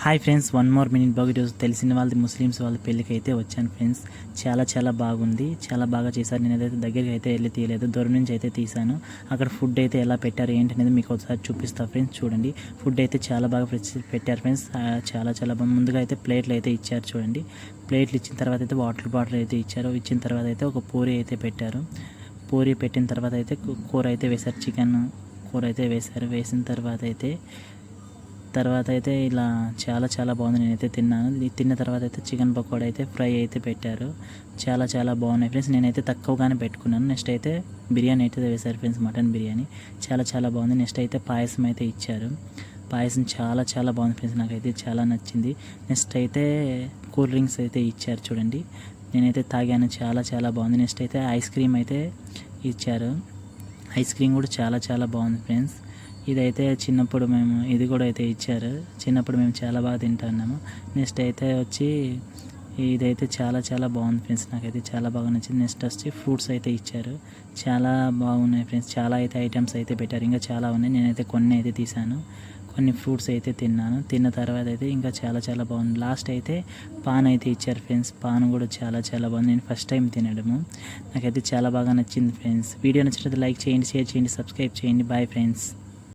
Hi friends, one more minute బాగా ఈరోజు తెలిసిన వాళ్ళది ముస్లిమ్స్ వాళ్ళ పెళ్ళికి అయితే వచ్చాను ఫ్రెండ్స్. చాలా బాగుంది, చాలా బాగా చేశారు. నేను ఏదైతే దగ్గరికి అయితే వెళ్ళి తీయలేదు, దూరం నుంచి అయితే తీశాను. అక్కడ ఫుడ్ అయితే ఎలా పెట్టారు ఏంటి అనేది మీకు ఒకసారి చూపిస్తాను ఫ్రెండ్స్. చూడండి, ఫుడ్ అయితే చాలా బాగా పెట్టారు ఫ్రెండ్స్. చాలా బాగా ముందుగా అయితే ప్లేట్లు అయితే ఇచ్చారు. చూడండి, ప్లేట్లు ఇచ్చిన తర్వాత అయితే వాటర్ బాటిల్ అయితే ఇచ్చారు. ఇచ్చిన తర్వాత అయితే ఒక పూరి అయితే పెట్టారు. పూరి పెట్టిన తర్వాత అయితే కూర అయితే వేశారు. చికెన్ కూర అయితే వేశారు. వేసిన తర్వాత అయితే ఇలా చాలా బాగుంది. నేనైతే తిన్నాను. తిన్న తర్వాత అయితే చికెన్ పకోడా అయితే ఫ్రై అయితే పెట్టారు. చాలా బాగున్నాయి ఫ్రెండ్స్. నేనైతే తక్కువగానే పెట్టుకున్నాను. నెక్స్ట్ అయితే బిర్యానీ అయితే వేశారు ఫ్రెండ్స్, మటన్ బిర్యానీ చాలా బాగుంది. నెక్స్ట్ అయితే పాయసం అయితే ఇచ్చారు. పాయసం చాలా బాగుంది ఫ్రెండ్స్, నాకైతే చాలా నచ్చింది. నెక్స్ట్ అయితే కూల్ డ్రింక్స్ అయితే ఇచ్చారు. చూడండి, నేనైతే తాగాను. చాలా బాగుంది. నెక్స్ట్ అయితే ఐస్ క్రీమ్ అయితే ఇచ్చారు. ఐస్ క్రీమ్ కూడా చాలా బాగుంది ఫ్రెండ్స్. ఇదైతే చిన్నప్పుడు మేము ఇది కూడా అయితే ఇచ్చారు. చిన్నప్పుడు మేము చాలా బాగా తింటున్నాము. నెక్స్ట్ అయితే వచ్చి ఇదైతే చాలా బాగుంది ఫ్రెండ్స్, నాకైతే చాలా బాగా నచ్చింది. నెక్స్ట్ వచ్చి ఫ్రూట్స్ అయితే ఇచ్చారు. చాలా బాగున్నాయి ఫ్రెండ్స్. చాలా అయితే ఐటమ్స్ అయితే పెట్టారు. ఇంకా చాలా ఉన్నాయి. నేనైతే కొన్ని అయితే తీసాను. కొన్ని ఫ్రూట్స్ అయితే తిన్నాను. తిన్న తర్వాత అయితే ఇంకా చాలా బాగుంది. లాస్ట్ అయితే పాన్ అయితే ఇచ్చారు ఫ్రెండ్స్. పాన్ కూడా చాలా బాగుంది. నేను ఫస్ట్ టైం తినడము. నాకైతే చాలా బాగా నచ్చింది ఫ్రెండ్స్. వీడియో నచ్చినట్లయితే లైక్ చేయండి, షేర్ చేయండి, సబ్స్క్రైబ్ చేయండి. Bye friends.